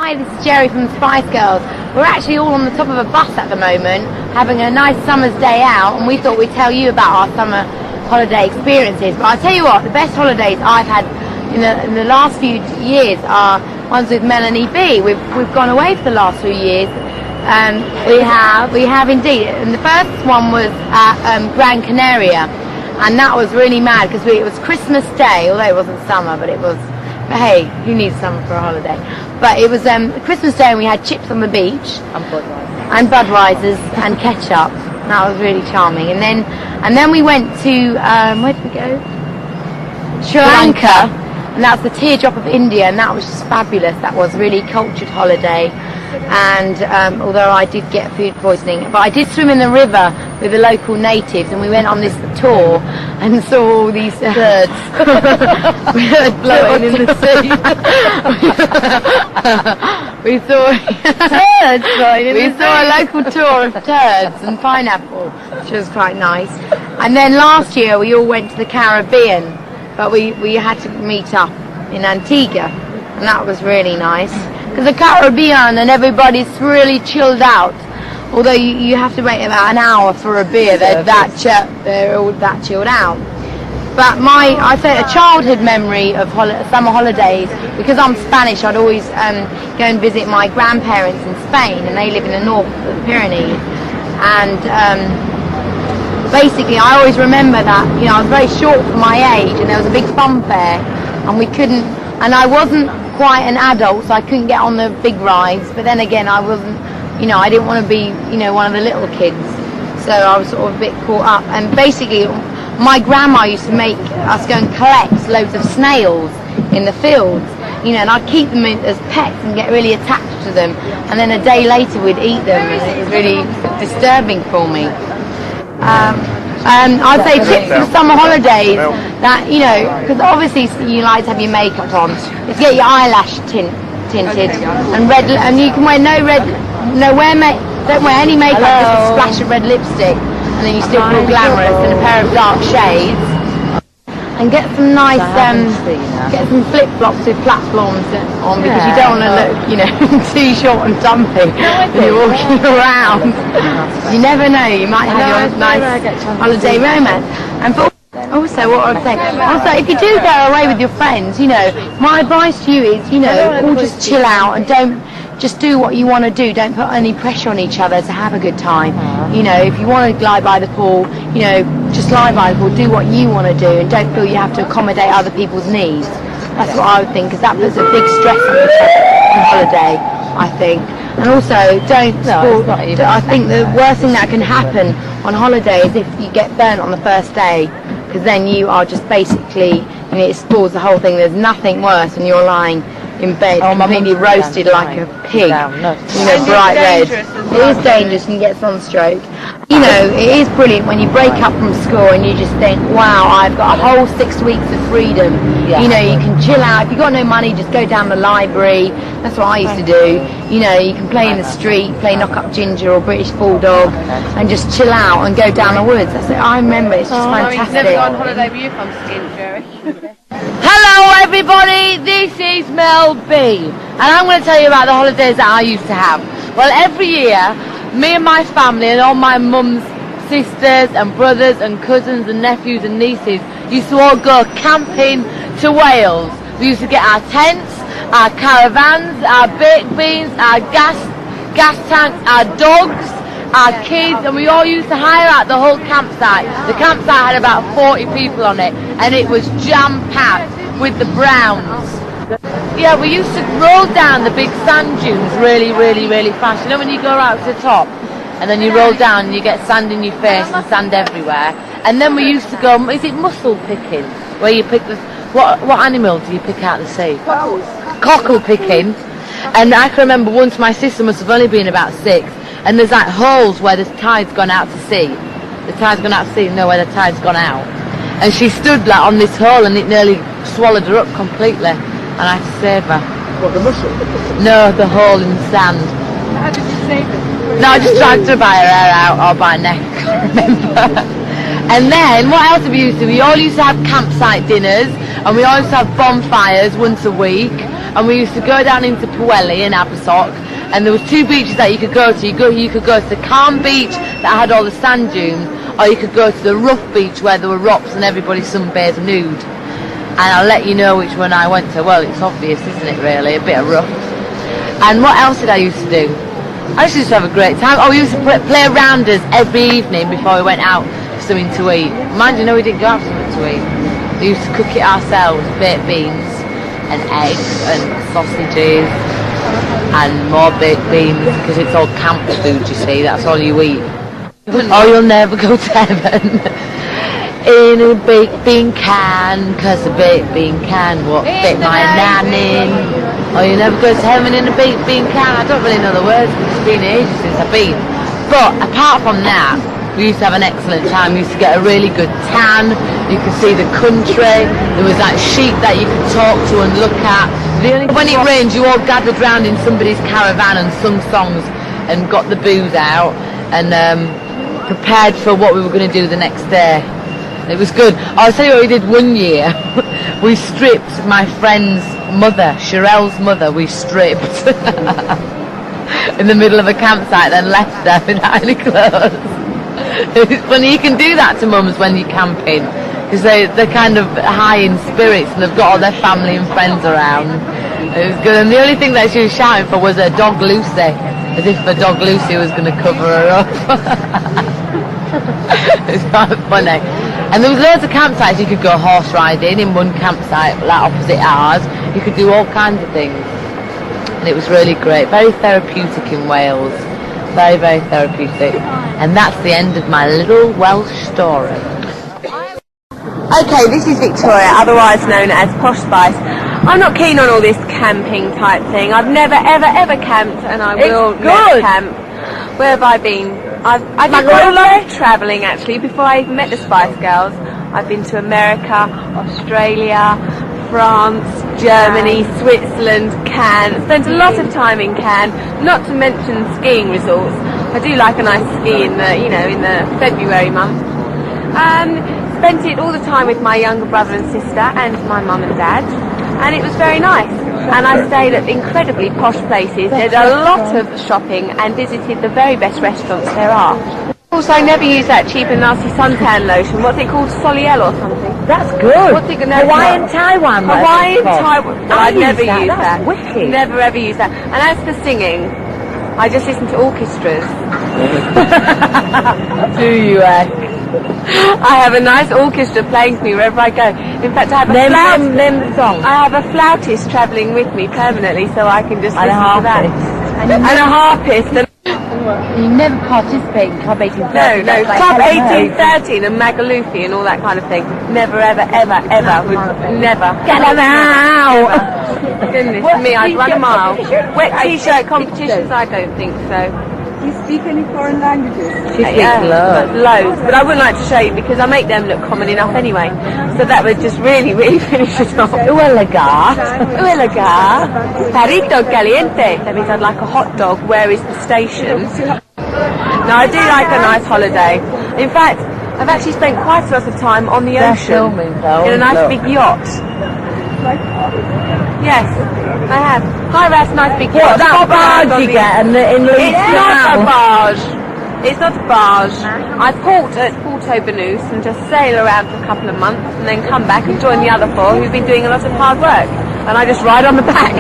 Hi, this is Jerry from the Spice Girls. We're actually all on the top of a bus at the moment, having a nice summer's day out, and we thought we'd tell you about our summer holiday experiences. But I'll tell you what, the best holidays I've had in the last few years are ones with Melanie B. We've gone away for the last few years. We have indeed. And the first one was at Gran Canaria, and that was really mad because it was Christmas Day, although it wasn't summer, but it was. But hey, who needs summer for a holiday? But it was Christmas Day, and we had chips on the beach and Budweisers and ketchup. That was really charming. And then we went to where did we go? Sri Lanka, and that's the teardrop of India, and that was just fabulous. That was really cultured holiday. And although I did get food poisoning, but I did swim in the river with the local natives, and we went on this tour and saw all these birds blowing in the sea. we saw turds. We saw a local tour of turds and pineapple, which was quite nice. And then last year we all went to the Caribbean, but we had to meet up in Antigua, and that was really nice. Because the Caribbean and everybody's really chilled out. Although you have to wait about an hour for a beer, they're all that chilled out. But I'd say a childhood memory of summer holidays, because I'm Spanish, I'd always go and visit my grandparents in Spain, and they live in the north of the Pyrenees. And basically, I always remember that I was very short for my age, and there was a big fun fair, and I wasn't quite an adult, so I couldn't get on the big rides. But then again, I wasn't, I didn't want to be, one of the little kids. So I was sort of a bit caught up. And basically, my grandma used to make us go and collect loads of snails in the fields, and I'd keep them as pets and get really attached to them. And then a day later, we'd eat them, and it was really disturbing for me. I'd say tips for summer holidays that, because obviously you like to have your makeup on, is get your eyelash tinted and you can wear don't wear any makeup, just a splash of red lipstick, and then you still feel glamorous, and a pair of dark shades. And get some nice, get some flip-flops with platforms on, because you don't want to look, too short and dumpy when you're walking around. You never know, you might have your nice holiday romance. And also, what I'd say, if you do go away with your friends, my advice to you is, all just chill out and don't. Just do what you want to do. Don't put any pressure on each other to have a good time. If you want to lie by the pool, just lie by the pool. Do what you want to do, and don't feel you have to accommodate other people's needs. That's what I would think, because that puts a big stress on holiday, I think. And also, I think the worst thing that can happen on holiday is if you get burnt on the first day, because then you are just basically, it spoils the whole thing. There's nothing worse than you're lying in bed, completely roasted like a pig, bright red. It is dangerous, and you get sunstroke. It is brilliant when you break up from school and you just think, wow, I've got a whole 6 weeks of freedom. You can chill out. If you've got no money, just go down the library. That's what I used to do. You can play in the street, play Knock Up Ginger or British Bulldog, and just chill out and go down the woods. That's it. I remember, it's just fantastic. You've never gone on holiday with you from Skin, Jerry? Hello everybody, this is Mel B, and I'm going to tell you about the holidays that I used to have. Well, every year, me and my family and all my mum's sisters and brothers and cousins and nephews and nieces used to all go camping to Wales. We used to get our tents, our caravans, our baked beans, our gas tanks, our dogs, our kids, and we all used to hire out the whole campsite. The campsite had about 40 people on it, and it was jam-packed with the Browns. Yeah, we used to roll down the big sand dunes really, really, really fast. When you go out to the top, and then you roll down and you get sand in your face and sand everywhere. And then we used to go, is it mussel picking? Where you pick what animal do you pick out of the sea? Cockle picking. And I can remember once my sister must have only been about 6, and there's like holes where the tide's gone out to sea. The tide's gone out to sea, where the tide's gone out. And she stood like on this hole, and it nearly swallowed her up completely. And I had to save her. What, the mussel? No, the hole in the sand. How did you save her? No, I just tried to buy her hair out, or by her neck, I can't remember. And then, what else have we used to do? We all used to have campsite dinners, and we all used to have bonfires once a week. and we used to go down into Pwllheli in Abersoch, and there was 2 beaches that you could go to. You could go to the calm beach that had all the sand dunes, or you could go to the rough beach where there were rocks and everybody sunbathed nude. And I'll let you know which one I went to. Well, it's obvious, isn't it, really? A bit of rough. And what else did I used to do? I used to have a great time. Oh, we used to play rounders every evening before we went out for something to eat. Mind you, no, we didn't go out for something to eat. We used to cook it ourselves, baked beans and eggs and sausages and more baked beans, because it's all camp food, you see. That's all you eat. Oh, you'll never go to heaven in a baked bean can, because a baked bean can won't fit my nan in. Oh, you never go to heaven in a baked bean can. I don't really know the words, because it's been ages since I've been. But apart from that, we used to have an excellent time. We used to get a really good tan. You could see the country. There was like sheep that you could talk to and look at. When it rained, you all gathered round in somebody's caravan and sung songs and got the booze out and prepared for what we were going to do the next day. It was good. I'll tell you what we did one year. We stripped my friend's mother, Sherelle's mother, we stripped in the middle of a campsite, then left her without any clothes. It's funny, you can do that to mums when you're camping, because they're kind of high in spirits and they've got all their family and friends around. It was good, and the only thing that she was shouting for was her dog Lucy, as if her dog Lucy was going to cover her up. It's quite funny. And there was loads of campsites. You could go horse riding in one campsite, like opposite ours. You could do all kinds of things, and it was really great. Very therapeutic in Wales. Very, very therapeutic. And that's the end of my little Welsh story. Okay, this is Victoria, otherwise known as Posh Spice. I'm not keen on all this camping type thing. I've never, ever, ever camped, and I will never camp. Where have I been? I did quite a lot of travelling actually before I even met the Spice Girls. I've been to America, Australia, France, Germany, Switzerland, Cannes. Spent a lot of time in Cannes, not to mention skiing resorts. I do like a nice ski in the, in the February month. Spent it all the time with my younger brother and sister and my mum and dad, and it was very nice. And I stayed at incredibly posh places, did a lot of shopping and visited the very best restaurants there are. Also, I never use that cheap and nasty suntan lotion. What's it called? Soliel or something? That's good. What's it called? Hawaiian Taiwan. Hawaiian Taiwan. I'd never use that. That's wicked. Never ever use that. And as for singing, I just listen to orchestras. Do you, I have a nice orchestra playing to me wherever I go. In fact, I have a name the song. I have a flautist travelling with me permanently, so I can just listen to that. And a harpist. You never participate in Club 1813. No, Club 1813 and Magalufy and all that kind of thing. Never, ever, ever, ever. Never. Get them out! Goodness me, I'd run a mile. Wet t-shirt competitions, I don't think so. Do you speak any foreign languages? She speaks loads. But I wouldn't like to show you because I make them look common enough anyway. So that would just really, really finish it off. Uelaga. Uelaga. Perrito caliente. That means I'd like a hot dog. Where is the station? No, I do like a nice holiday. In fact, I've actually spent quite a lot of time on the ocean in a nice big yacht. Yes, I have. Hi, that's a nice big yacht. That barge you get in Leeds. It's not a barge. It's not a barge. I port at Porto Banús and just sail around for a couple of months and then come back and join the other 4 who've been doing a lot of hard work. And I just ride on the back.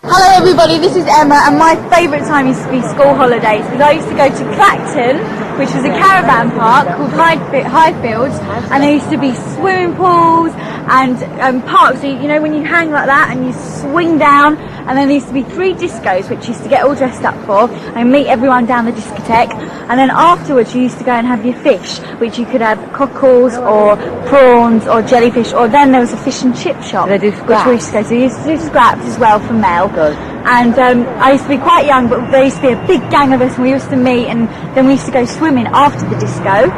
Hello everybody, this is Emma, and my favourite time used to be school holidays because I used to go to Clacton, which was a caravan park called Highfields, and there used to be swimming pools and parks. So when you hang like that and you swing down, and then there used to be 3 discos which you used to get all dressed up for and meet everyone down the discotheque, and then afterwards you used to go and have your fish, which you could have cockles or prawns or jellyfish, or then there was a fish and chip shop. They do scraps. Which we used to go to. We used to do scraps as well for Mel. Good. And I used to be quite young, but there used to be a big gang of us, and we used to meet, and then we used to go swimming after the disco.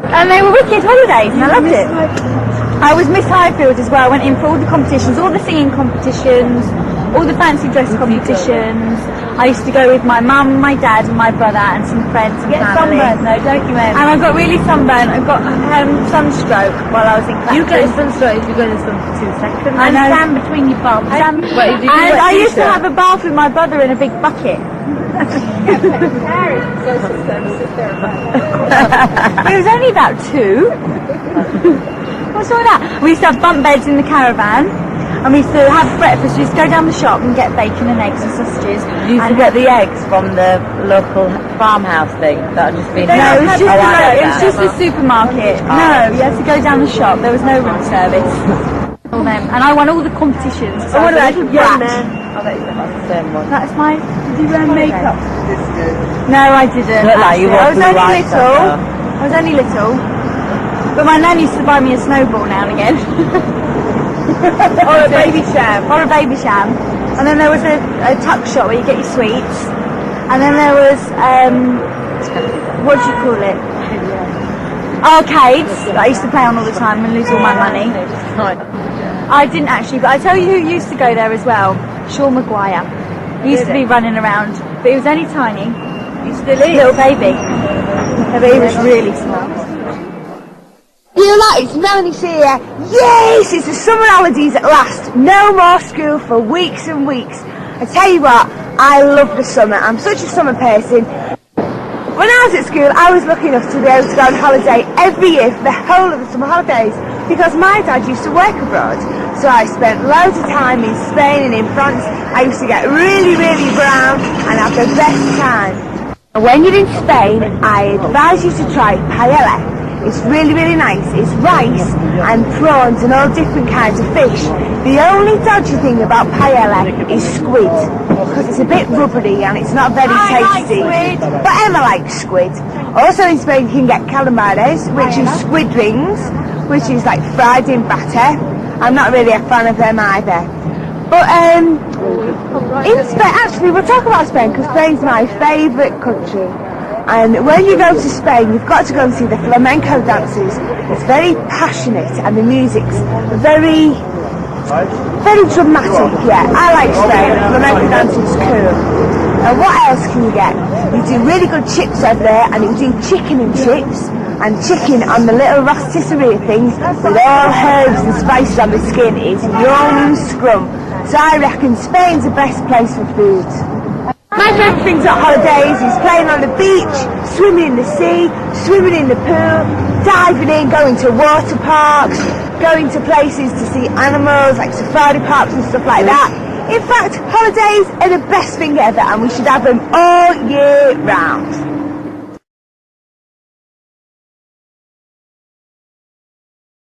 And they were wicked holidays, and I loved it. I was Miss Highfield as well. I went in for all the competitions, all the singing competitions, all the fancy dress competitions. I used to go with my mum, my dad and my brother and some friends. Get sunburned though, don't you, Em? And I got really sunburned. I got sunstroke while I was in Clacton. You get sunstroke if you go in the sun for 2 seconds. I stand between your bums. And I used to have a bath with my brother in a big bucket. It was only about 2. What's all that? We used to have bunk beds in the caravan. And we used to have breakfast. We used to go down the shop and get bacon and eggs and sausages. You used to get the eggs from the local farmhouse thing that had just been... No, it was just a supermarket. No, you had to go down the shop. There was no room service. And I won all the competitions. So what about little young brat. man? I bet you think that's the same one. That's my... Did you wear makeup for this day? No, I didn't. Look like you actually. I was walked only right little. up I was only little. But my nan used to buy me a snowball now and again. Or a baby sham. Or a baby sham. And then there was a tuck shop where you get your sweets. And then there was, what do you call it? Arcades that I used to play on all the time and lose all my money. I didn't actually, but I tell you who used to go there as well. Sean Maguire. He used to be running around, but he was only tiny. You still is. Little baby. But he was really small. You lot, it's Melanie here. Yes, it's the summer holidays at last. No more school for weeks and weeks. I tell you what, I love the summer. I'm such a summer person. When I was at school, I was lucky enough to be able to go on holiday every year for the whole of the summer holidays because my dad used to work abroad. So I spent loads of time in Spain and in France. I used to get really, really brown and have the best time. When you're in Spain, I advise you to try paella. It's really, really nice. It's rice and prawns and all different kinds of fish. The only dodgy thing about paella is squid, because it's a bit rubbery and it's not very tasty. But Emma likes squid. Also in Spain you can get calamares, which is squid rings, which is like fried in batter. I'm not really a fan of them either. But in Spain, actually we'll talk about Spain because Spain's my favourite country. And when you go to Spain, you've got to go and see the flamenco dances. It's very passionate and the music's very, very dramatic. Yeah, I like Spain. Flamenco dancing's cool. And what else can you get? You do really good chips over there, and you do chicken and chips, and chicken on the little rotisserie things with all herbs and spices on the skin is yum scrum. So I reckon Spain's the best place for food. My favourite things at holidays is playing on the beach, swimming in the sea, swimming in the pool, diving in, going to water parks, going to places to see animals like safari parks and stuff like that. In fact, holidays are the best thing ever and we should have them all year round.